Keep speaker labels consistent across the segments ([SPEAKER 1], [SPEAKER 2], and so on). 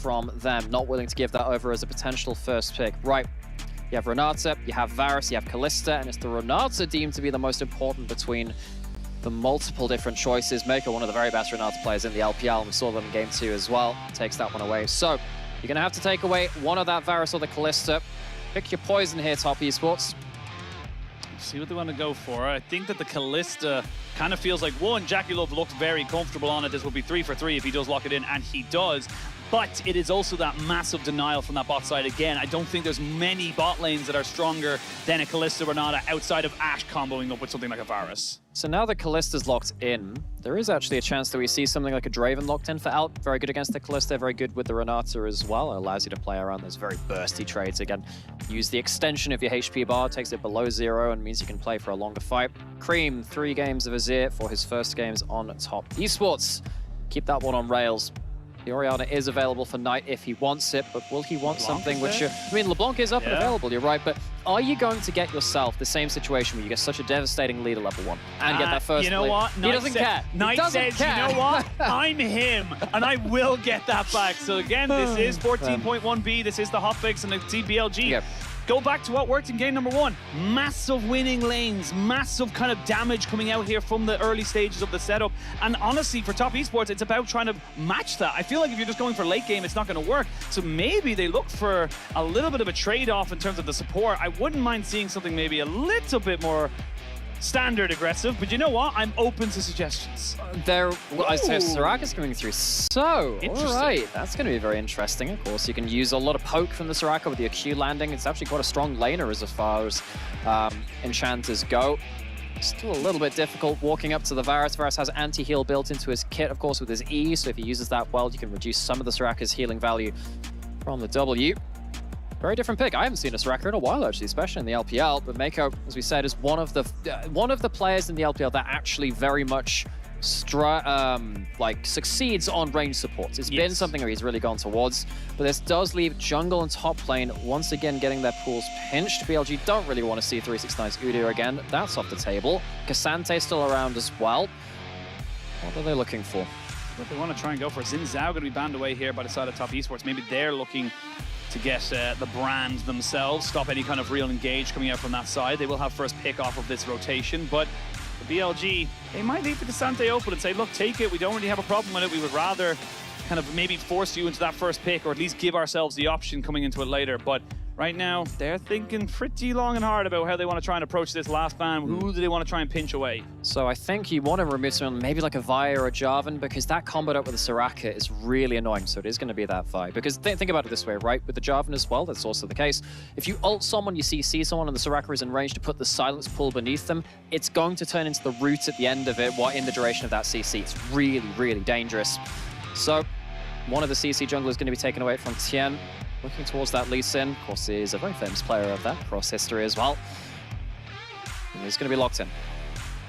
[SPEAKER 1] from them, not willing to give that over as a potential first pick. Right, you have Renata, you have Varus, you have Kalista, and it's the Renata deemed to be the most important between the multiple different choices. Mako, one of the very best Renata players in the LPL, and we saw them in Game 2 as well, takes that one away. So you're going to have to take away one of that Varus or the Kalista. Pick your poison here, Top Esports.
[SPEAKER 2] See what they want to go for. I think that the Kalista kind of feels like, one, Jackie Love looked very comfortable on it. This will be 3 for 3 if he does lock it in, and he does. But it is also that massive denial from that bot side again. I don't think there's many bot lanes that are stronger than a Kalista Renata outside of Ashe comboing up with something like a Varus.
[SPEAKER 1] So now that Kalista's locked in, there is actually a chance that we see something like a Draven locked in for Alp. Very good against the Kalista, very good with the Renata as well. It allows you to play around those very bursty trades. Again, use the extension of your HP bar, takes it below 0 and means you can play for a longer fight. Cream, 3 games of Azir for his first games on Top Esports. Keep that one on rails. The Orianna is available for Knight if he wants it, but will he want something which... I mean, LeBlanc is up and available, you're right, but are you going to get yourself the same situation where you get such a devastating lead at level 1 and get that first
[SPEAKER 2] You know
[SPEAKER 1] lead?
[SPEAKER 2] what?
[SPEAKER 1] He doesn't care.
[SPEAKER 2] Knight says, you know what? I'm him, and I will get that back. So again, this is 14.1B, this is the hotfix and the BLG. Yep. Go back to what worked in game number 1. Massive winning lanes, massive kind of damage coming out here from the early stages of the setup. And honestly, for Top Esports, it's about trying to match that. I feel like if you're just going for late game, it's not going to work. So maybe they look for a little bit of a trade-off in terms of the support. I wouldn't mind seeing something maybe a little bit more standard aggressive, but you know what? I'm open to suggestions.
[SPEAKER 1] I say Soraka's coming through. So, all right, that's going to be very interesting. Of course, you can use a lot of poke from the Soraka with the Q landing. It's actually quite a strong laner as far as enchanters go. Still a little bit difficult walking up to the Varus. Varus has anti-heal built into his kit, of course, with his E, so if he uses that well, you can reduce some of the Soraka's healing value from the W. Very different pick. I haven't seen a Soraka in a while, actually, especially in the LPL. But Mako, as we said, is one of the players in the LPL that actually very much succeeds on range supports. It's been something where he's really gone towards. But this does leave jungle and top lane once again getting their pools pinched. BLG don't really want to see 369's Udyr again. That's off the table. Cassante still around as well. What are they looking for?
[SPEAKER 2] What they want to try and go for. Xin Zhao going to be banned away here by the side of Top Esports. Maybe they're looking to get the brand themselves, stop any kind of real engage coming out from that side. They will have first pick off of this rotation, but the BLG, they might leave the Cassante open and say, look, take it. We don't really have a problem with it. We would rather kind of maybe force you into that first pick, or at least give ourselves the option coming into it later. But right now, they're thinking pretty long and hard about how they want to try and approach this last ban. Who do they want to try and pinch away?
[SPEAKER 1] So I think you want to remove someone, maybe like a Vi or a Jarvan, because that comboed up with the Soraka is really annoying. So it is going to be that Vi. Because think about it this way, right? With the Jarvan as well, that's also the case. If you ult someone, you see someone, and the Soraka is in range to put the silence pool beneath them, it's going to turn into the root at the end of it, in the duration of that CC. It's really, really dangerous. So one of the CC junglers is going to be taken away from Tien. Looking towards that Lee Sin. Of course, he is a very famous player of that across history as well. And he's going to be locked in.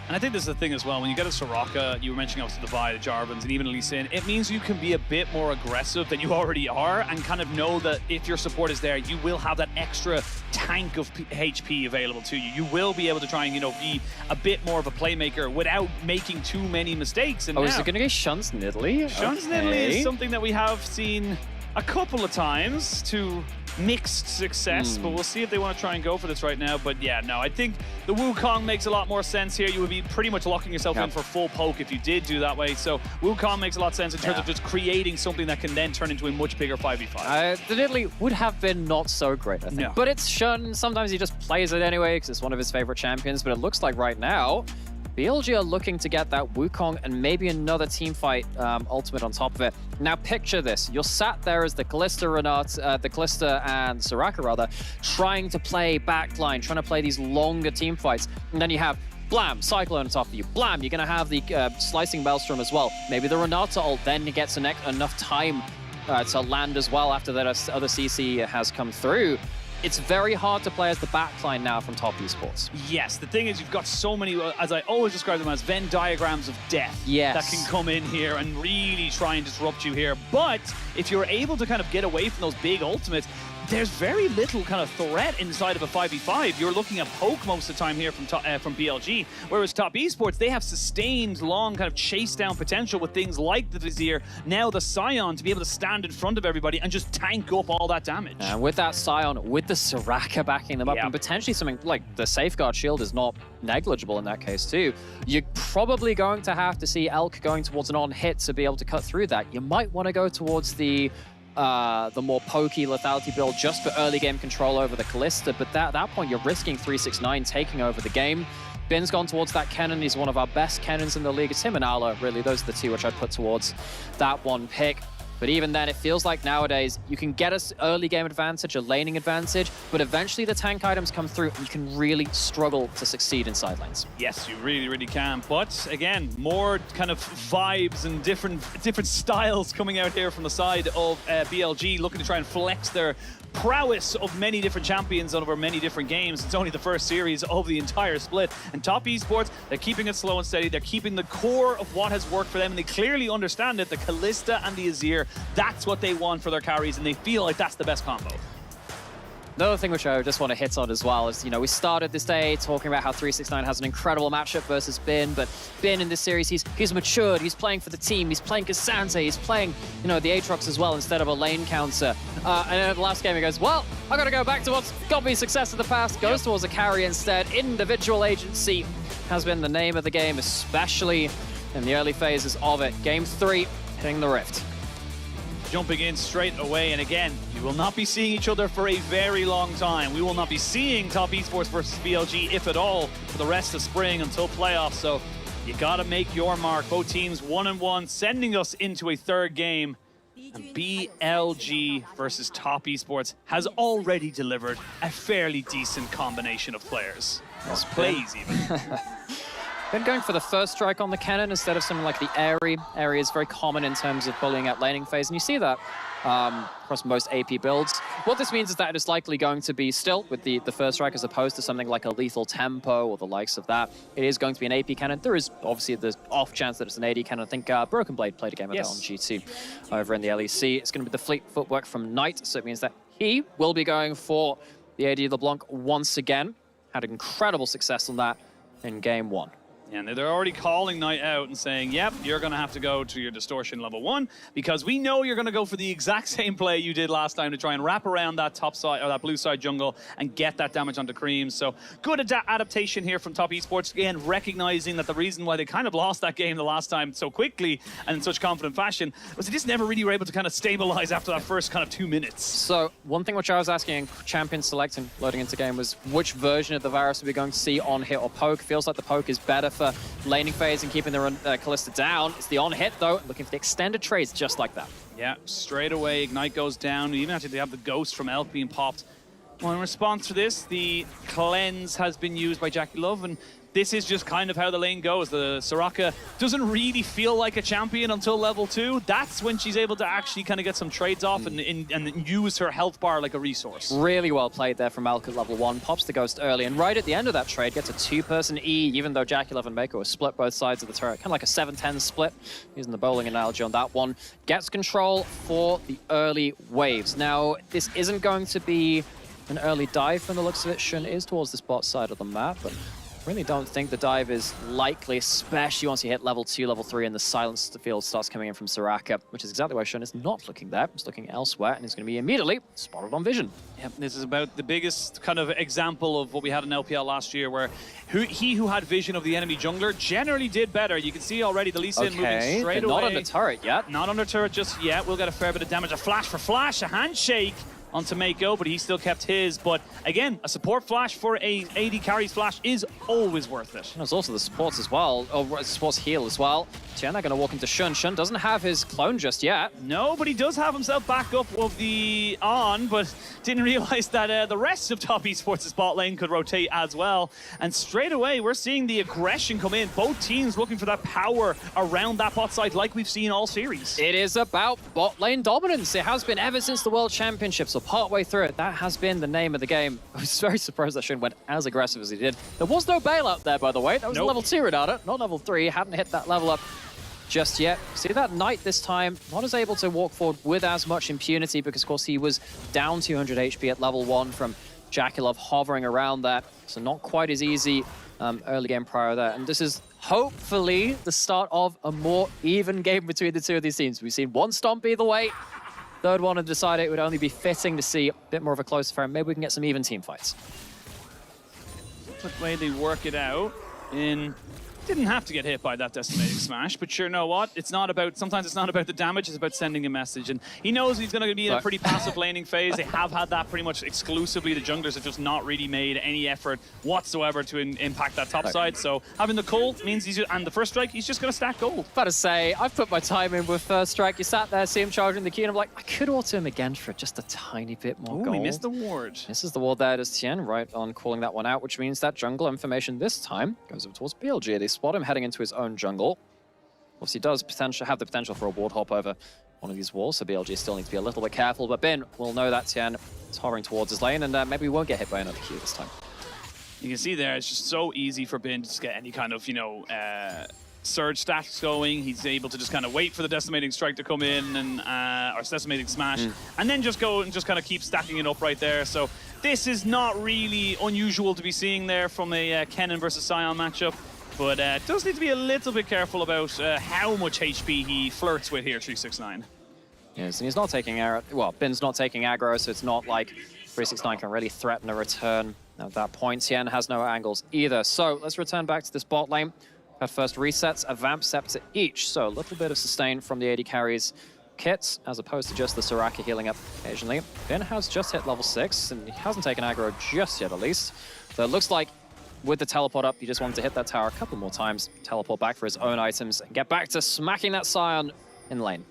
[SPEAKER 2] And I think this is the thing as well. When you get a Soraka, you were mentioning obviously the Vi, the Jarvans, and even a Lee Sin, it means you can be a bit more aggressive than you already are, and kind of know that if your support is there, you will have that extra tank of HP available to you. You will be able to try and, be a bit more of a playmaker without making too many mistakes. And
[SPEAKER 1] is it going to be Shuns Nidalee?
[SPEAKER 2] Shuns Nidalee is something that we have seen a couple of times to mixed success, but we'll see if they want to try and go for this right now. But yeah, no, I think the Wukong makes a lot more sense here. You would be pretty much locking yourself in for full poke if you did do that way. So Wukong makes a lot of sense in terms of just creating something that can then turn into a much bigger 5v5.
[SPEAKER 1] The Nidalee would have been not so great, I think. No. But it's Shun. Sometimes he just plays it anyway because it's one of his favorite champions. But it looks like right now, BLG are looking to get that Wukong and maybe another teamfight ultimate on top of it. Now picture this. You're sat there as the Kalista and Soraka rather, trying to play backline, trying to play these longer team fights. And then you have Blam, Cyclone on top of you. Blam, you're going to have the Slicing Maelstrom as well. Maybe the Renata ult then gets enough time to land as well after that other CC has come through. It's very hard to play as the backline now from Top Esports.
[SPEAKER 2] Yes, the thing is you've got so many, as I always describe them as, Venn diagrams of death that can come in here and really try and disrupt you here. But if you're able to kind of get away from those big ultimates, there's very little kind of threat inside of a 5v5. You're looking at poke most of the time here from BLG, whereas Top Esports, they have sustained long kind of chase down potential with things like the Vizier, now the Scion, to be able to stand in front of everybody and just tank up all that damage.
[SPEAKER 1] And with that Scion, with the Soraka backing them up, and potentially something like the Safeguard Shield is not negligible in that case too, you're probably going to have to see Elk going towards an on-hit to be able to cut through that. You might want to go towards the more pokey lethality build just for early game control over the Kalista, but at that point you're risking 369 taking over the game. Bin's gone towards that Kennen. He's one of our best Kennens in the league. It's him and Ala, really. Those are the two which I'd put towards that one pick. But even then, it feels like nowadays you can get an early game advantage, a laning advantage, but eventually the tank items come through and you can really struggle to succeed in side lanes.
[SPEAKER 2] Yes, you really, really can. But again, more kind of vibes and different styles coming out here from the side of BLG, looking to try and flex their prowess of many different champions over many different games. It's only the first series of the entire split. And Top Esports, they're keeping it slow and steady. They're keeping the core of what has worked for them, and they clearly understand it. The Kalista and the Azir, that's what they want for their carries, and they feel like that's the best combo.
[SPEAKER 1] Another thing which I just want to hit on as well is, you know, we started this day talking about how 369 has an incredible matchup versus Bin, but Bin in this series, he's matured, he's playing for the team, he's playing Cassandra, he's playing, you know, the Aatrox as well instead of a lane counter. And then the last game he goes, well, I got to go back to what's got me success in the past, goes towards a carry instead. Individual agency has been the name of the game, especially in the early phases of it. Game 3, hitting the Rift.
[SPEAKER 2] Jumping in straight away, and again, you will not be seeing each other for a very long time. We will not be seeing Top Esports versus BLG, if at all, for the rest of spring until playoffs, so you gotta make your mark. Both teams 1-1, sending us into a third game, and BLG versus Top Esports has already delivered a fairly decent combination of players. Plays even.
[SPEAKER 1] Been going for the first strike on the cannon instead of something like the Airy. Airy is very common in terms of bullying at laning phase, and you see that across most AP builds. What this means is that it is likely going to be still with the first strike as opposed to something like a lethal tempo or the likes of that. It is going to be an AP cannon. There is obviously the off chance that it's an AD cannon. I think Broken Blade played a game of that on G2 over in the LEC. It's going to be the fleet footwork from Knight, so it means that he will be going for the AD LeBlanc once again. Had incredible success on that in game 1.
[SPEAKER 2] And they're already calling Knight out and saying, yep, you're going to have to go to your distortion level 1 because we know you're going to go for the exact same play you did last time to try and wrap around that top side or that blue side jungle and get that damage onto Cream. So good adaptation here from Top Esports. Again, recognizing that the reason why they kind of lost that game the last time so quickly and in such confident fashion was they just never really were able to kind of stabilize after that first kind of 2 minutes.
[SPEAKER 1] So one thing which I was asking in champion selecting loading into game was which version of the Varus are we going to see on hit or poke? Feels like the poke is better for laning phase and keeping the Kalista down. It's the on-hit, though, looking for the extended trades just like that.
[SPEAKER 2] Yeah, straight away, Ignite goes down. Even after they have the Ghost from Elk being popped. Well, in response to this, the Cleanse has been used by Jackie Love, and this is just kind of how the lane goes. The Soraka doesn't really feel like a champion until level 2. That's when she's able to actually kind of get some trades off and use her health bar like a resource.
[SPEAKER 1] Really well played there from Elk at level 1. Pops the Ghost early, and right at the end of that trade, gets a 2-person E, even though Jackie Love and Mako split both sides of the turret. Kind of like a 7-10 split, using the bowling analogy on that one. Gets control for the early waves. Now, this isn't going to be an early dive from the looks of it. Shun is towards this bot side of the map, but really don't think the dive is likely, especially once you hit level 2, level 3, and the silence the field starts coming in from Soraka, which is exactly why Shun is not looking there. He's looking elsewhere, and he's going to be immediately spotted on vision.
[SPEAKER 2] Yep, this is about the biggest kind of example of what we had in LPL last year, where he who had vision of the enemy jungler generally did better. You can see already the Lee Sin moving straight away.
[SPEAKER 1] Not on the turret yet.
[SPEAKER 2] Not on the turret just yet. We'll get a fair bit of damage. A flash for flash, a handshake onto Mako, but he still kept his. But again, a support flash for a AD carries flash is always worth it.
[SPEAKER 1] And there's also the supports as well, or supports heal as well. Tiana going to walk into Shun. Shun doesn't have his clone just yet.
[SPEAKER 2] No, but he does have himself back up of the on, but didn't realize that the rest of Top Esports' bot lane could rotate as well. And straight away, we're seeing the aggression come in. Both teams looking for that power around that bot side like we've seen all series.
[SPEAKER 1] It is about bot lane dominance. It has been ever since the World Championships. So partway through it, that has been the name of the game. I was very surprised that Shun went as aggressive as he did. There was no bailout there, by the way. That was a level 2 Renata, not level 3. Hadn't hit that level up just yet. See that Knight this time, not as able to walk forward with as much impunity because, of course, he was down 200 HP at level 1 from Jakilov hovering around that. So not quite as easy early game prior there. And this is hopefully the start of a more even game between the two of these teams. We've seen one stomp either way. Third one had decided it would only be fitting to see a bit more of a close affair. Maybe we can get some even team fights.
[SPEAKER 2] The way they work it out in... Didn't have to get hit by that decimating smash, but sure, know what? It's not about, sometimes it's not about the damage, it's about sending a message. And he knows he's going to be in a pretty passive laning phase. They have had that pretty much exclusively. The junglers have just not really made any effort whatsoever to impact that top side. So having the cull means he's, and the first strike, he's just going to stack gold.
[SPEAKER 1] About to say, I've put my time in with first strike. You sat there, see him charging the key, and I'm like, I could auto him again for just a tiny bit more gold.
[SPEAKER 2] He missed the ward.
[SPEAKER 1] This is the ward there. Does Tien right on calling that one out, which means that jungle information this time goes up towards BLG. They spot him heading into his own jungle. Obviously does have the potential for a ward hop over one of these walls, so BLG still needs to be a little bit careful, but Bin will know that Tien is hovering towards his lane, and maybe we won't get hit by another Q this time.
[SPEAKER 2] You can see there, it's just so easy for Bin to just get any kind of, you know, surge stacks going. He's able to just kind of wait for the decimating strike to come in, and or decimating smash, and then just go and just kind of keep stacking it up right there. So this is not really unusual to be seeing there from a Kennen versus Sion matchup. But does need to be a little bit careful about how much HP he flirts with here, 369.
[SPEAKER 1] Yes, and he's not taking aggro. Well, Bin's not taking aggro, so it's not like 369 can really threaten a return at that point. Tien has no angles either. So let's return back to this bot lane. Our first resets, a Vamp Scepter each. So a little bit of sustain from the AD carries kits, as opposed to just the Soraka healing up occasionally. Bin has just hit level 6, and he hasn't taken aggro just yet, at least. So it looks like with the teleport up, he just wanted to hit that tower a couple more times, teleport back for his own items, and get back to smacking that Sion in lane.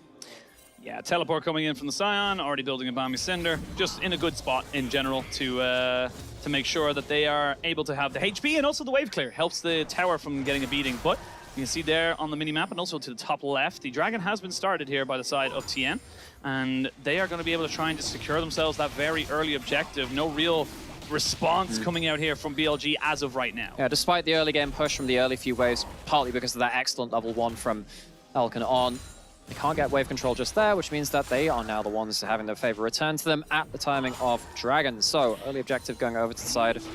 [SPEAKER 2] Yeah, teleport coming in from the Sion, already building a Bami Cinder, just in a good spot in general to make sure that they are able to have the HP and also the wave clear. Helps the tower from getting a beating, but you can see there on the mini-map and also to the top left, the Dragon has been started here by the side of Tien, and they are going to be able to try and just secure themselves that very early objective. No real response coming out here from BLG as of right now.
[SPEAKER 1] Yeah, despite the early game push from the early few waves, partly because of that excellent level 1 from Elkin on, they can't get wave control just there, which means that they are now the ones having their favor return to them at the timing of Dragon. So early objective going over to the side of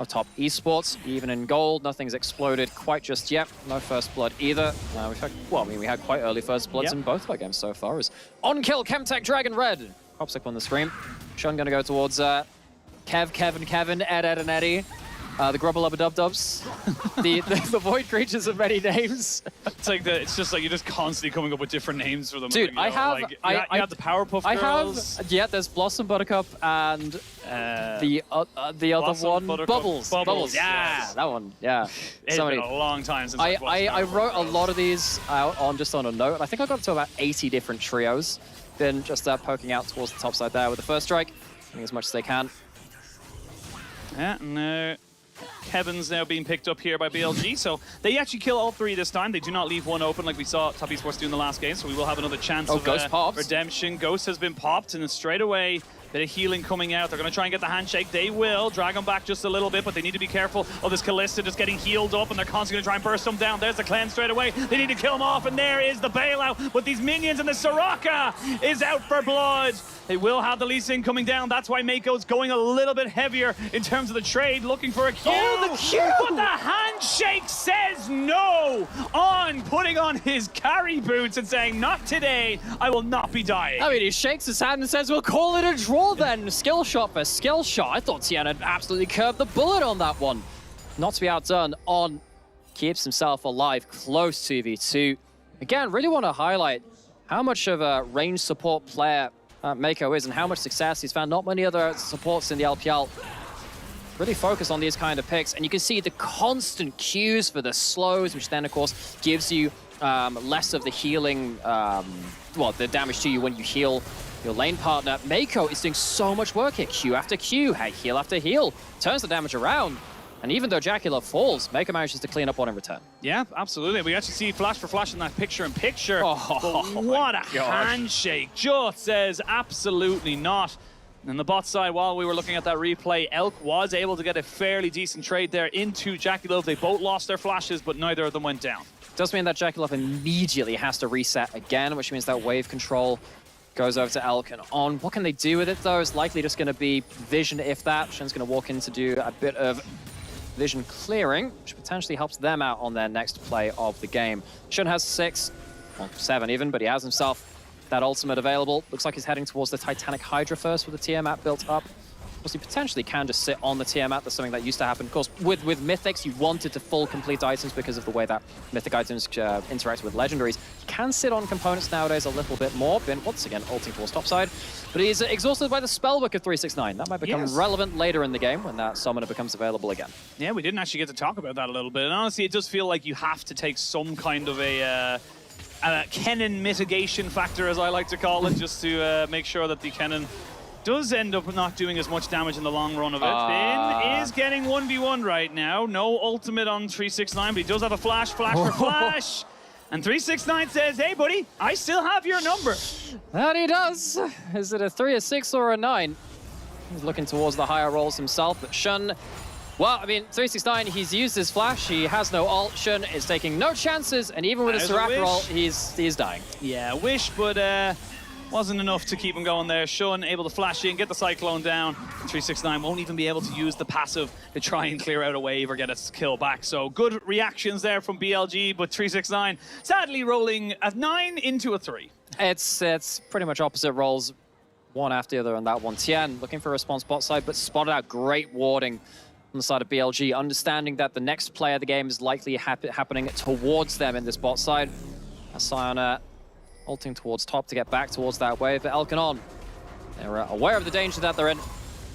[SPEAKER 1] top Esports, even in gold, nothing's exploded quite just yet. No first blood either. We've had, well, I mean, we had quite early first bloods in both of our games so far. As on kill, Chemtech Dragon Red. Popsicle on the screen. Shun gonna go towards Kevin, Ed, and Eddie. The Grubble Lubba Dub Dubs. the void creatures of many names.
[SPEAKER 2] It's just like you're just constantly coming up with different names for them.
[SPEAKER 1] Dude,
[SPEAKER 2] like, you have the Powerpuff Girls.
[SPEAKER 1] There's Blossom Buttercup and the other one, Bubbles. Yeah, yes. That one. Yeah.
[SPEAKER 2] It's been a long time since
[SPEAKER 1] I wrote a lot of these out on a note. I think I got up to about 80 different trios. Been just poking out towards the top side there with the first strike, doing as much as they can.
[SPEAKER 2] Yeah, no. Kevin's now being picked up here by BLG, so they actually kill all three this time. They do not leave one open like we saw Top Esports do in the last game, so we will have another chance of
[SPEAKER 1] Ghost pops.
[SPEAKER 2] redemption. Ghost has been popped, and then straight away, bit of healing coming out. They're going to try and get the handshake. They will. Drag them back just a little bit, but they need to be careful of this Kalista just getting healed up, and they're constantly going to try and burst them down. There's the cleanse straight away. They need to kill him off, and there is the bailout. But these minions, and the Soraka is out for blood. They will have the Lee Sin coming down. That's why Mako's going a little bit heavier in terms of the trade, looking for a Q.
[SPEAKER 1] Oh, the Q!
[SPEAKER 2] But the handshake says no on putting on his carry boots and saying, not today, I will not be dying.
[SPEAKER 1] I mean, he shakes his hand and says, we'll call it a draw then. Skill shot for skill shot. I thought Tien had absolutely curved the bullet on that one. Not to be outdone, On keeps himself alive, close 2v2. Again, really want to highlight how much of a range support player Mako is and how much success he's found. Not many other supports in the LPL really focus on these kind of picks, and you can see the constant cues for the slows, which then of course gives you less of the healing, well, the damage to you when you heal your lane partner. Mako is doing so much work here, Q after Q, heal after heal, turns the damage around. And even though Jakilov falls, Mako manages to clean up one in return.
[SPEAKER 2] Yeah, absolutely. We actually see flash for flash in that picture-in-picture.
[SPEAKER 1] Oh,
[SPEAKER 2] what a handshake. Just says absolutely not. And the bot side, while we were looking at that replay, Elk was able to get a fairly decent trade there into Jakilov. They both lost their flashes, but neither of them went down.
[SPEAKER 1] Does mean that JackeyLove immediately has to reset again, which means that wave control goes over to Elk and on. What can they do with it, though? It's likely just going to be vision, if that. Shen's going to walk in to do a bit of vision clearing, which potentially helps them out on their next play of the game. Shen has 6, well, 7 even, but he has himself that ultimate available. Looks like he's heading towards the Titanic Hydra first with the Tiamat built up. Of course, he potentially can just sit on the Tiamat. That's something that used to happen. Of course, with Mythics, you wanted to full complete items because of the way that Mythic items interact with Legendaries. He can sit on components nowadays a little bit more. Bin, once again, ulting towards topside. But he's exhausted by the Spellbook of 369. That might become relevant later in the game when that Summoner becomes available again. Yeah,
[SPEAKER 2] we didn't actually get to talk about that a little bit. And honestly, it does feel like you have to take some kind of a Kennen mitigation factor, as I like to call it, just to make sure that the Kennen does end up not doing as much damage in the long run of it. Bin is getting 1v1 right now. No ultimate on 369, but he does have a flash for flash. And 369 says, hey, buddy, I still have your number.
[SPEAKER 1] That he does. Is it a 3, a 6, or a 9? He's looking towards the higher rolls himself, but Shun, well, I mean, 369, he's used his flash. He has no ult. Shun is taking no chances, and even with his Seraphim roll, he's dying.
[SPEAKER 2] Yeah, wish, but wasn't enough to keep him going there. Shun able to flash in, get the Cyclone down. 369 won't even be able to use the passive to try and clear out a wave or get a kill back. So good reactions there from BLG, but 369 sadly rolling a 9 into a 3.
[SPEAKER 1] It's pretty much opposite rolls, one after the other on that one. Tian looking for a response bot side, but spotted out great warding on the side of BLG, understanding that the next play of the game is likely happening towards them in this bot side. Sion ulting towards top to get back towards that wave, but Elkanon, they're aware of the danger that they're in,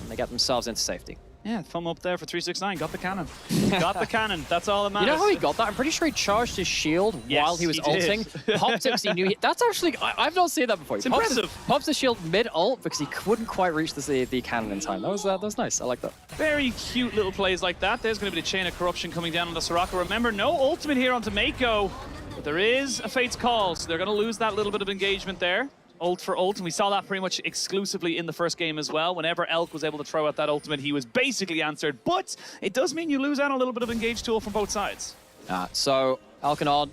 [SPEAKER 1] and they get themselves into safety.
[SPEAKER 2] Yeah, thumb up there for 369. Got the cannon. Got the cannon. That's all that matters.
[SPEAKER 1] You know how he got that? I'm pretty sure he charged his shield while he was ulting. Popped it because he knew that's actually... I've not seen that before.
[SPEAKER 2] It's impressive.
[SPEAKER 1] Pops his shield mid-ult because he couldn't quite reach the cannon in time. That was nice. I like that.
[SPEAKER 2] Very cute little plays like that. There's going to be the Chain of Corruption coming down on the Soraka. Remember, no ultimate here onto Mako. But there is a Fate's Call, so they're going to lose that little bit of engagement there. Ult for ult, and we saw that pretty much exclusively in the first game as well. Whenever Elk was able to throw out that ultimate, he was basically answered. But it does mean you lose out on a little bit of engaged tool from both sides.
[SPEAKER 1] So Elkanon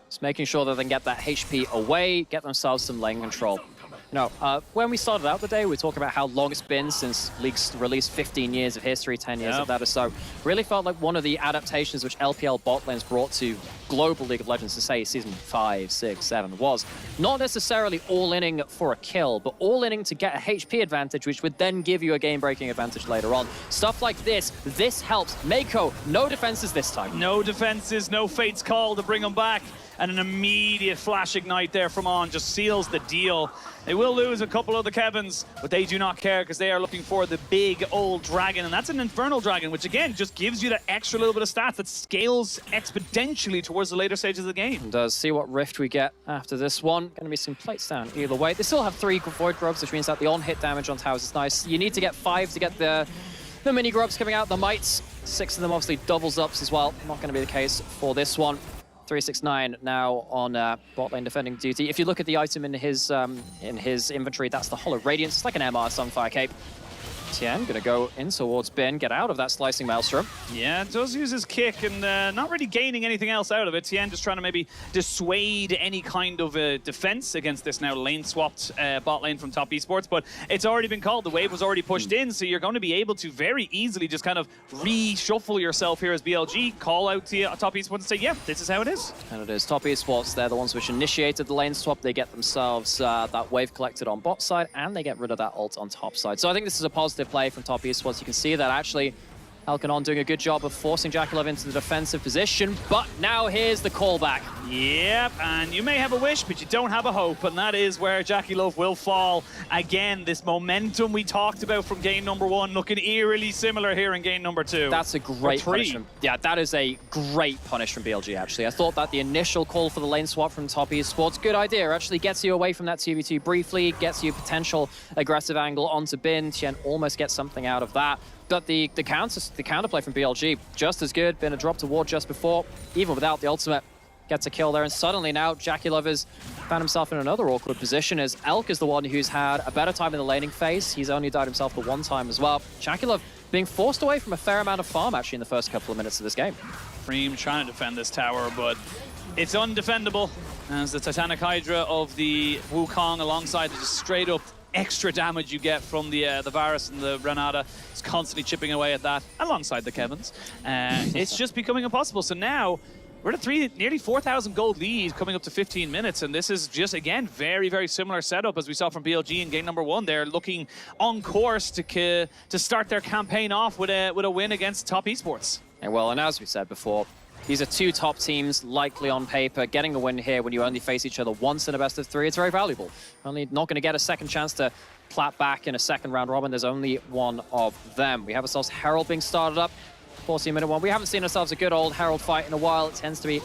[SPEAKER 1] is making sure that they can get that HP away, get themselves some lane control. You know, when we started out the day, we were talking about how long it's been since League's released 15 years of history, 10 years of that or so. Really felt like one of the adaptations which LPL bot lanes brought to global League of Legends, to say season 5, 6, 7, was not necessarily all-inning for a kill, but all-inning to get a HP advantage, which would then give you a game-breaking advantage later on. Stuff like this helps. Mako, no defenses this time.
[SPEAKER 2] No defenses, no Fate's Call to bring him back. And an immediate flash ignite there from On just seals the deal. They will lose a couple of the Kevins, but they do not care because they are looking for the big old dragon. And that's an Infernal Dragon, which again just gives you that extra little bit of stats that scales exponentially towards the later stages of the game.
[SPEAKER 1] And see what rift we get after this one. Going to be some plates down either way. They still have 3 Void Grubs, which means that the on-hit damage on towers is nice. You need to get 5 to get the mini grubs coming out, the mites. 6 of them obviously doubles ups as well. Not going to be the case for this one. 369 now on bot lane defending duty. If you look at the item in his inventory, that's the Hollow Radiance. It's like an MR Sunfire Cape. Tian gonna go in towards Bin, get out of that Slicing Maelstrom.
[SPEAKER 2] Yeah, does use his kick and not really gaining anything else out of it. Tian just trying to maybe dissuade any kind of defense against this now lane-swapped bot lane from Top Esports, but it's already been called. The wave was already pushed in, so you're going to be able to very easily just kind of reshuffle yourself here as BLG, call out to Top Esports and say, yeah, this is how it is.
[SPEAKER 1] And it is. Top Esports, they're the ones which initiated the lane swap. They get themselves that wave collected on bot side, and they get rid of that ult on top side. So I think this is a positive play from Top Esports. You can see that actually Elkanon doing a good job of forcing JackeyLove into the defensive position, but now here's the callback.
[SPEAKER 2] Yep, and you may have a wish, but you don't have a hope, and that is where JackeyLove will fall. Again, this momentum we talked about from game number 1 looking eerily similar here in game number 2.
[SPEAKER 1] That's a great punishment. Yeah, that is a great punish from BLG, actually. I thought that the initial call for the lane swap from Top Esports, good idea. Actually gets you away from that 2v2 briefly, gets you potential aggressive angle onto Bin. Tian almost gets something out of that. But the counterplay from BLG, just as good. Been a drop to ward just before, even without the ultimate. Gets a kill there, and suddenly now JackeyLove has found himself in another awkward position as Elk is the one who's had a better time in the laning phase. He's only died himself the 1 time as well. JackeyLove being forced away from a fair amount of farm actually in the first couple of minutes of this game.
[SPEAKER 2] Freem trying to defend this tower, but It's undefendable as the Titanic Hydra of the Wukong alongside the just straight up extra damage you get from the Varus and the Renata. It's constantly chipping away at that alongside the Kevins. It's just becoming impossible. So now we're at a nearly 4,000 gold lead coming up to 15 minutes. And this is just, again, very, very similar setup as we saw from BLG in game number 1. They're looking on course to start their campaign off with a win against Top Esports.
[SPEAKER 1] And as we said before, these are two top teams, likely on paper. Getting a win here when you only face each other once in a best of 3, it's very valuable. Only not going to get a second chance to clap back in a second round robin. There's only one of them. We have ourselves Herald being started up. 14-minute one. We haven't seen ourselves a good old Herald fight in a while. It tends to be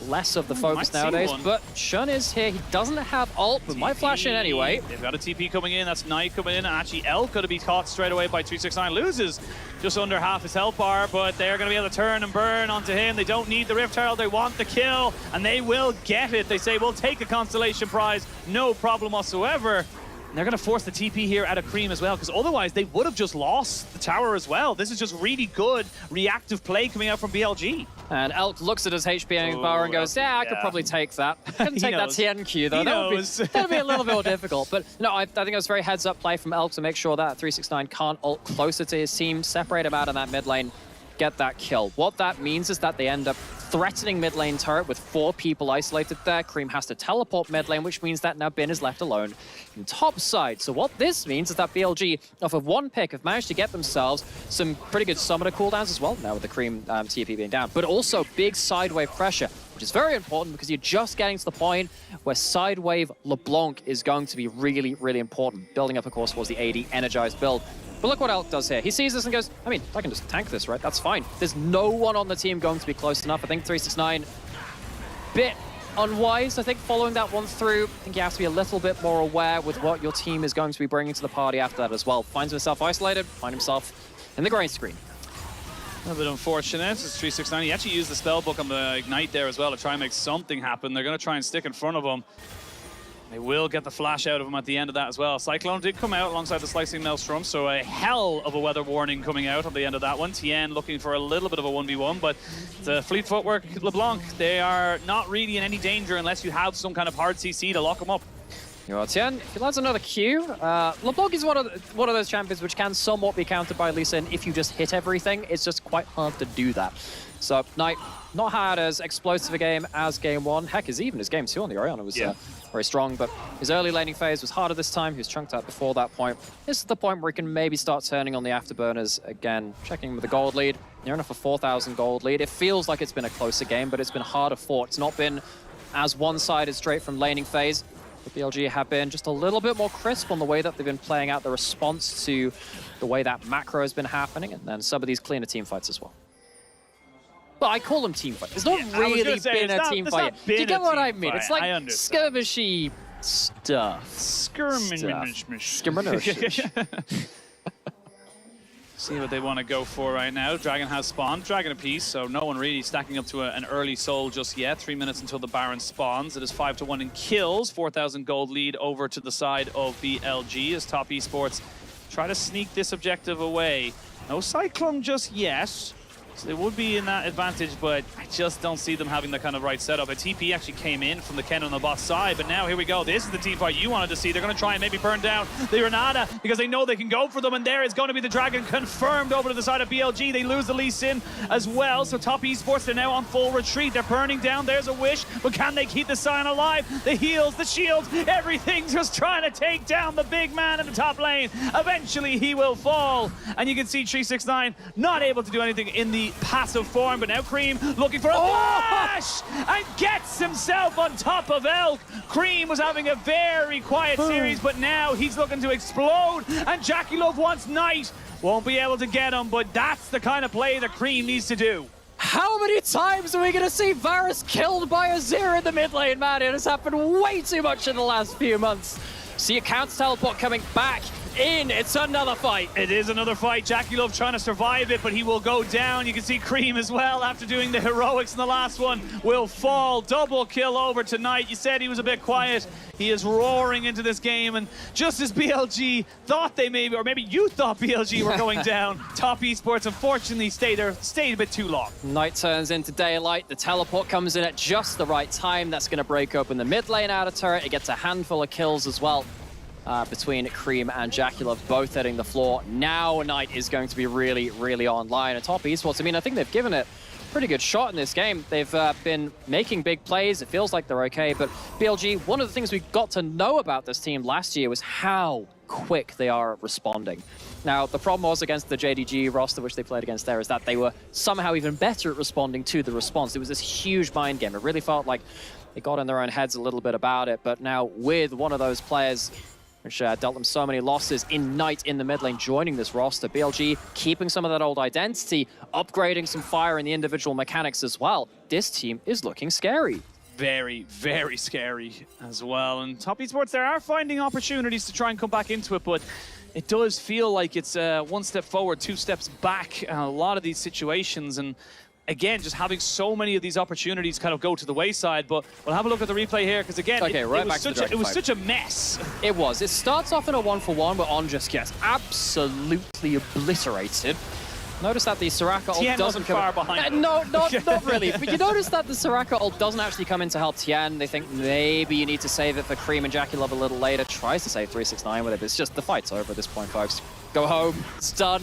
[SPEAKER 1] less of the focus nowadays. But Shun is here. He doesn't have ult, but might flash in anyway.
[SPEAKER 2] They've got a TP coming in. That's Knight coming in. And actually, Elk going to be caught straight away by 369. Loses just under half his health bar, but they're going to be able to turn and burn onto him. They don't need the Rift Herald. They want the kill, and they will get it. They say, we'll take a Constellation prize. No problem whatsoever. And they're going to force the TP here out of Cream as well, because otherwise they would have just lost the tower as well. This is just really good reactive play coming out from BLG.
[SPEAKER 1] And Elk looks at his HP bar and goes, I could probably take that. I couldn't take that TNQ, though. That would be a little bit more difficult. But no, I think it was very heads-up play from Elk to make sure that 369 can't ult closer to his team, separate him out of that mid lane, get that kill. What that means is that they end up threatening mid lane turret with 4 people isolated there. Cream has to teleport mid lane, which means that now Bin is left alone in top side. So what this means is that BLG, off of 1 pick, have managed to get themselves some pretty good summoner cooldowns as well, now with the Cream TP being down, but also big side wave pressure, which is very important because you're just getting to the point where side wave LeBlanc is going to be really, really important. Building up, of course, towards the AD energized build. But look what Elk does here. He sees this and goes, I mean, I can just tank this, right? That's fine. There's no one on the team going to be close enough. I think 369, bit unwise, I think, following that one through. I think you have to be a little bit more aware with what your team is going to be bringing to the party after that as well. Finds himself isolated, finds himself in the grey screen.
[SPEAKER 2] A little bit unfortunate. It's 369. He actually used the spell book on the Ignite there as well to try and make something happen. They're going to try and stick in front of him. They will get the flash out of him at the end of that as well. Cyclone did come out alongside the Slicing Maelstrom, so a hell of a weather warning coming out at the end of that one. Tien looking for a little bit of a 1v1, but the Fleet Footwork LeBlanc, they are not really in any danger unless you have some kind of hard CC to lock them up.
[SPEAKER 1] You know, Tien, if he lands another Q, LeBlanc is one of those champions which can somewhat be countered by Lee Sin if you just hit everything. It's just quite hard to do that. So, Knight, not had as explosive a game as game 1. Heck, even his game 2 on the Orianna was very strong, but his early laning phase was harder this time. He was chunked out before that point. This is the point where he can maybe start turning on the afterburners again, checking with the gold lead. Near enough a 4,000 gold lead. It feels like it's been a closer game, but it's been harder fought. It's not been as one-sided straight from laning phase. The BLG have been just a little bit more crisp on the way that they've been playing out the response to the way that macro has been happening, and then some of these cleaner team fights as well. But I call them team fights. It's not really been a team fight. Do you get what I mean? It's like skirmishy stuff.
[SPEAKER 2] Skirmish. See what they want to go for right now. Dragon has spawned. Dragon apiece, so no one really stacking up to an early soul just yet. 3 minutes until the Baron spawns. It is 5-1 in kills. 4,000 gold lead over to the side of BLG as Top Esports try to sneak this objective away. No Cyclone just yet. So they would be in that advantage, but I just don't see them having the kind of right setup. A TP actually came in from the Ken on the bot side, but now here we go. This is the team fight you wanted to see. They're going to try and maybe burn down the Renata because they know they can go for them, and there is going to be the Dragon confirmed over to the side of BLG. They lose the Lee Sin as well, so Top Esports are now on full retreat. They're burning down. There's a wish, but can they keep the Sion alive? The heals, the shields, everything's just trying to take down the big man in the top lane. Eventually, he will fall, and you can see 369 not able to do anything in the passive form, but now Cream looking for a flash and gets himself on top of Elk. Cream was having a very quiet series, but now he's looking to explode, and Jackie Love wants Knight. Won't be able to get him, but that's the kind of play that Cream needs to do.
[SPEAKER 1] How many times are we going to see Varus killed by Azir in the mid lane, man? It has happened way too much in the last few months. See a counter teleport coming back in. It's another fight.
[SPEAKER 2] It is another fight. Jackie Love trying to survive it, but he will go down. You can see Cream as well, after doing the heroics in the last one, will fall. Double kill over tonight. You said he was a bit quiet. He is roaring into this game, and just as BLG thought they maybe, or maybe you thought BLG were going down, Top Esports unfortunately stayed a bit too long.
[SPEAKER 1] Night turns into daylight. The teleport comes in at just the right time. That's going to break open the mid lane outer turret. It gets a handful of kills as well. Between Cream and Jackie Love both hitting the floor. Now Knight is going to be really, really online. And Top Esports, I mean, I think they've given it a pretty good shot in this game. They've been making big plays. It feels like they're okay. But BLG, one of the things we got to know about this team last year was how quick they are at responding. Now, the problem was against the JDG roster, which they played against there, is that they were somehow even better at responding to the response. It was this huge mind game. It really felt like they got in their own heads a little bit about it. But now with one of those players which dealt them so many losses in Knight in the mid lane, joining this roster. BLG keeping some of that old identity, upgrading some fire in the individual mechanics as well. This team is looking scary.
[SPEAKER 2] Very, very scary as well. And Top Esports, they are finding opportunities to try and come back into it, but it does feel like it's one step forward, two steps back in a lot of these situations. And again, just having so many of these opportunities kind of go to the wayside. But we'll have a look at the replay here, because again,
[SPEAKER 1] okay,
[SPEAKER 2] it was such a mess.
[SPEAKER 1] It was. It starts off in a 1-for-1, but On just gets absolutely obliterated. Notice that the Soraka ult doesn't come
[SPEAKER 2] far behind.
[SPEAKER 1] No, not really. But you notice that the Soraka ult doesn't actually come in to help Tien. They think maybe you need to save it for Cream and Jackie Love a little later. Tries to save 369 with it, but it's just the fight's over at this point, folks. Go home. It's done.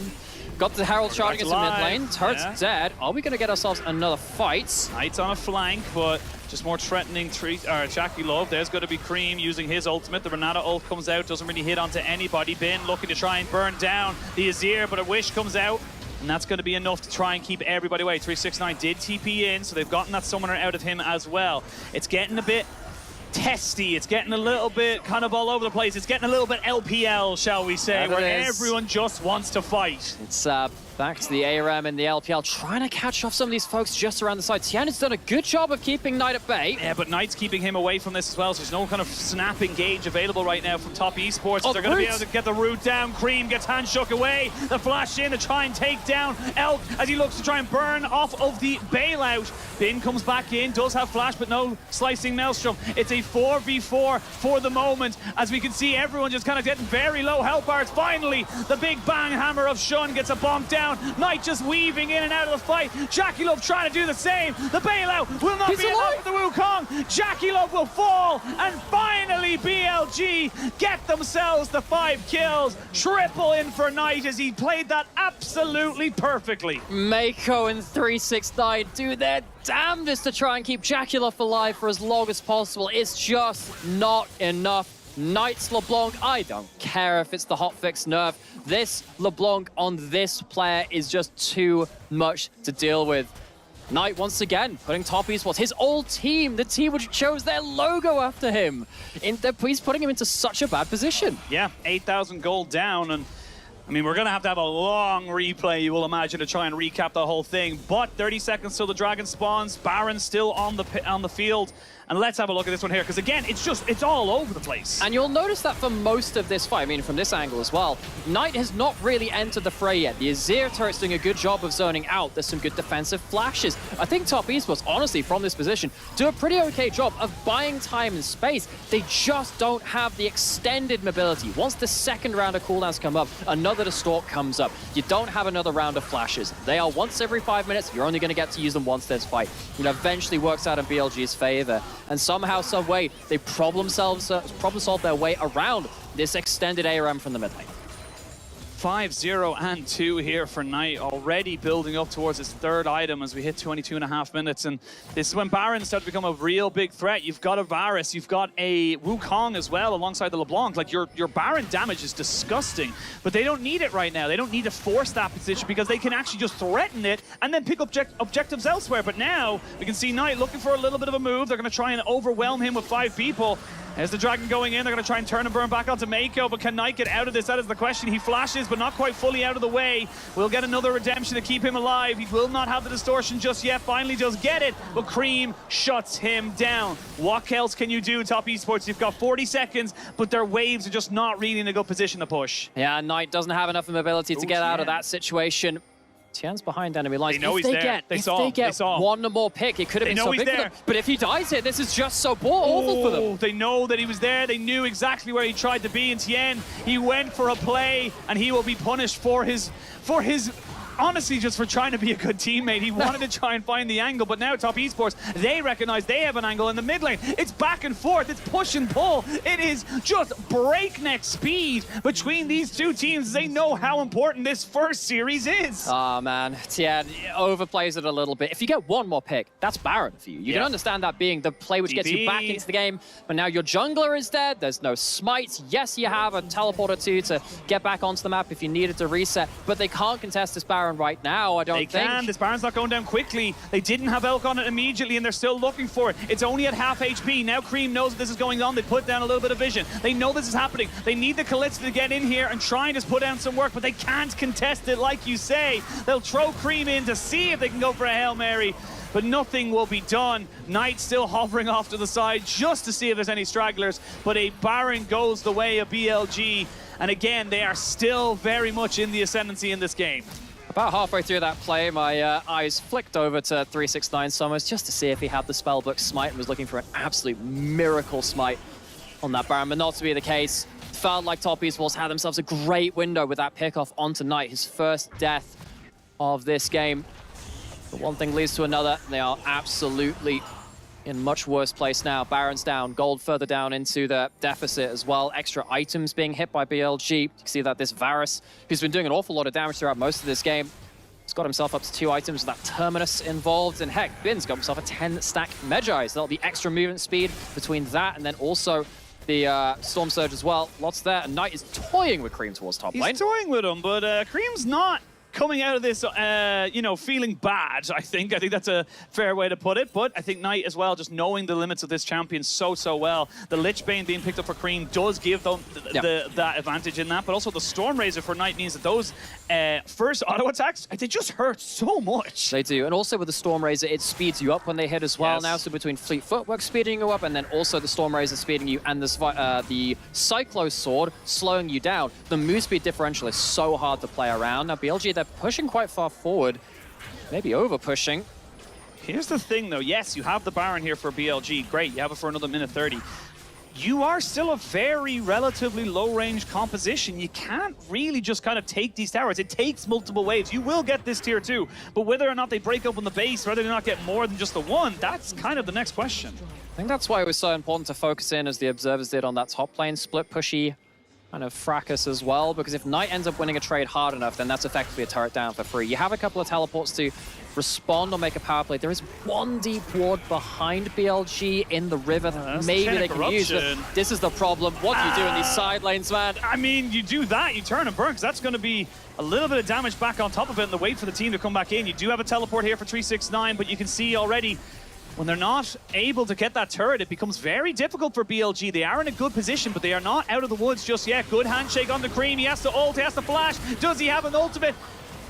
[SPEAKER 1] Got the Herald charging into mid lane. Turret's dead. Are we going to get ourselves another fight?
[SPEAKER 2] Knight's on a flank, but just more threatening. Jackie Love. There's going to be Cream using his ultimate. The Renata ult comes out. Doesn't really hit onto anybody. Bin looking to try and burn down the Azir, but a wish comes out. And that's going to be enough to try and keep everybody away. 369 did TP in, so they've gotten that summoner out of him as well. It's getting a bit testy. It's getting a little bit kind of all over the place. It's getting a little bit LPL, shall we say, where everyone just wants to fight.
[SPEAKER 1] It's back to the ARAM in the LPL, trying to catch off some of these folks just around the side. Tien has done a good job of keeping Knight at bay.
[SPEAKER 2] Yeah, but Knight's keeping him away from this as well, so there's no kind of snap engage available right now from Top Esports. So they're going to be able to get the root down. Cream gets hand shook away. The flash in to try and take down Elk as he looks to try and burn off of the bailout. Bin comes back in, does have flash, but no slicing Maelstrom. It's a 4v4 for the moment, as we can see everyone just kind of getting very low health bars. Finally, the big bang hammer of Shun gets a bonk down. Knight just weaving in and out of the fight. Jackie Love trying to do the same. The bailout will not be enough for the Wukong. Jackie Love will fall, and finally BLG get themselves the 5 kills. Triple in for Knight as he played that absolutely perfectly.
[SPEAKER 1] Mako and 369 do their damnedest to try and keep Jackie Love alive for as long as possible. It's just not enough. Knight's LeBlanc, I don't care if it's the hotfix nerf. This LeBlanc on this player is just too much to deal with. Knight once again putting Top Esports, his old team, the team which chose their logo after him. He's putting him into such a bad position.
[SPEAKER 2] Yeah, 8,000 gold down, and I mean, we're going to have a long replay, you will imagine, to try and recap the whole thing. But 30 seconds till the Dragon spawns. Baron still on the field. And let's have a look at this one here, because again, it's all over the place.
[SPEAKER 1] And you'll notice that for most of this fight, I mean, from this angle as well, Knight has not really entered the fray yet. The Azir turret's doing a good job of zoning out. There's some good defensive flashes. I think Top Esports, honestly, from this position, do a pretty okay job of buying time and space. They just don't have the extended mobility. Once the second round of cooldowns come up, another distort comes up. You don't have another round of flashes. They are once every 5 minutes. You're only going to get to use them once this fight. It eventually works out in BLG's favor. And somehow, some way, they problem solve their way around this extended ARM from the mid lane.
[SPEAKER 2] 5-0 and 2 here for Knight, already building up towards his third item as we hit 22.5 minutes. And this is when Baron started to become a real big threat. You've got a Varus, you've got a Wukong as well alongside the LeBlanc. Like, your Baron damage is disgusting, but they don't need it right now. They don't need to force that position because they can actually just threaten it and then pick objectives elsewhere. But now we can see Knight looking for a little bit of a move. They're going to try and overwhelm him with 5 people. There's the Dragon going in. They're going to try and turn and burn back onto Mako, but can Knight get out of this? That is the question. He flashes, but not quite fully out of the way. We'll get another redemption to keep him alive. He will not have the distortion just yet. Finally does get it, but Cream shuts him down. What else can you do, Top Esports? You've got 40 seconds, but their waves are just not really in a good position to push.
[SPEAKER 1] Yeah, Knight doesn't have enough mobility to get out of that situation. Tien's behind enemy lines.
[SPEAKER 2] They know he's there. They saw
[SPEAKER 1] one more pick, it could have been so big for them. But if he dies here, this is just so awful for them.
[SPEAKER 2] They know that he was there. They knew exactly where he tried to be. And Tien, he went for a play, and he will be punished for his honestly, just for trying to be a good teammate. He wanted to try and find the angle, but now Top Esports, they recognize they have an angle in the mid lane. It's back and forth, it's push and pull. It is just breakneck speed between these two teams. They know how important this first series is.
[SPEAKER 1] Oh man, Tien overplays it a little bit. If you get one more pick, that's Baron for you. You can understand that being the play which gets you back into the game, but now your jungler is dead, there's no smite. Yes, you have a teleport or two to get back onto the map if you needed to reset, but they can't contest this Baron right now, I don't think.
[SPEAKER 2] They can. This Baron's not going down quickly. They didn't have Elk on it immediately, and they're still looking for it. It's only at half HP. Now Cream knows that this is going on. They put down a little bit of vision. They know this is happening. They need the Kalista to get in here and try and just put down some work, but they can't contest it like you say. They'll throw Cream in to see if they can go for a Hail Mary, but nothing will be done. Knight still hovering off to the side just to see if there's any stragglers, but a Baron goes the way of BLG, and again, they are still very much in the ascendancy in this game.
[SPEAKER 1] About halfway through that play, my eyes flicked over to 369 Summers just to see if he had the spellbook smite and was looking for an absolute miracle smite on that Baron, but not to be the case. Felt like Top Esports had themselves a great window with that pickoff onto Knight, his first death of this game. But one thing leads to another. They are absolutely in much worse place now. Baron's down, gold further down into the deficit as well. Extra items being hit by BLG. You can see that this Varus, who's been doing an awful lot of damage throughout most of this game, has got himself up to 2 items with that Terminus involved. And heck, Bin's got himself a 10-stack Magi. So that'll be extra movement speed between that and then also the Storm Surge as well. Lots there. And Knight is toying with Cream towards top lane.
[SPEAKER 2] He's toying with him, but Cream's not coming out of this, you know, feeling bad, I think. I think that's a fair way to put it. But I think Knight as well, just knowing the limits of this champion so well. The Lich Bane being picked up for Cream does give them that advantage in that. But also the Storm Razor for Knight means that those first auto attacks, they just hurt so much.
[SPEAKER 1] They do. And also with the Storm Razor, it speeds you up when they hit as well now. So between Fleet Footwork speeding you up and then also the Storm Razor speeding you and the Cyclo Sword slowing you down, the move speed differential is so hard to play around. Now BLG, they're pushing quite far forward, maybe over pushing.
[SPEAKER 2] Here's the thing though, yes, you have the Baron here for BLG, great, you have it for another minute 30. You are still a very relatively low-range composition. You can't really just kind of take these towers. It takes multiple waves. You will get this tier 2, but whether or not they break open the base, whether or not get more than just the one, that's kind of the next question.
[SPEAKER 1] I think that's why it was so important to focus in, as the observers did, on that top lane split pushy kind of fracas as well, because if Knight ends up winning a trade hard enough, then that's effectively a turret down for free. You have a couple of teleports to respond or make a power play. There is one deep ward behind BLG in the river that maybe they can use, but this is the problem. What do you do in these side lanes, man?
[SPEAKER 2] I mean, you do that, you turn and burn, because that's going to be a little bit of damage back on top of it, and the wait for the team to come back in. You do have a teleport here for 369, but you can see already when they're not able to get that turret, it becomes very difficult for BLG. They are in a good position, but they are not out of the woods just yet. Good handshake on the Cream. He has to ult, he has to flash. Does he have an ultimate?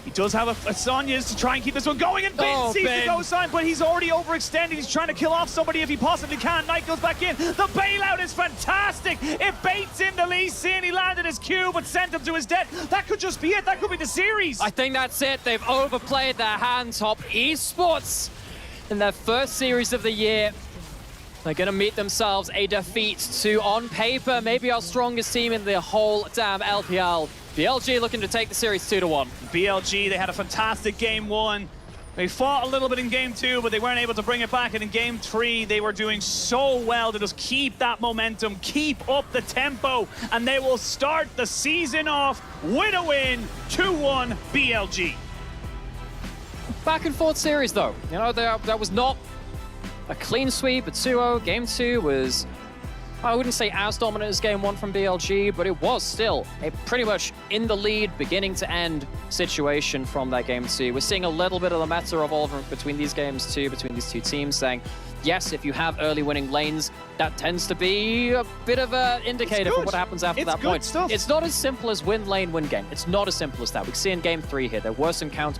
[SPEAKER 2] He does have a Sonya's to try and keep this one going, and Bin sees the go sign, but he's already overextended. He's trying to kill off somebody if he possibly can. Knight goes back in. The bailout is fantastic. It baits in the Lee Sin. He landed his Q, but sent him to his death. That could just be it. That could be the series.
[SPEAKER 1] I think that's it. They've overplayed their hand. Top Esports in their first series of the year, they're going to meet themselves a defeat to, on paper, maybe our strongest team in the whole damn LPL. BLG looking to take the series 2-1.
[SPEAKER 2] BLG, they had a fantastic game 1. They fought a little bit in game 2, but they weren't able to bring it back. And in game 3, they were doing so well to just keep that momentum, keep up the tempo, and they will start the season off with a win, 2-1 BLG.
[SPEAKER 1] Back and forth series though. You know, that was not a clean sweep at 2-0. Game 2 was I wouldn't say as dominant as game 1 from BLG, but it was still a pretty much in the lead, beginning to end situation from that game 2. We're seeing a little bit of the meta evolve between these games too, between these two teams, saying, yes, if you have early winning lanes, that tends to be a bit of an indicator for what happens after that point.
[SPEAKER 2] Stuff.
[SPEAKER 1] It's not as simple as win lane, win game. It's not as simple as that. We see in game 3 here, there were some counterpunches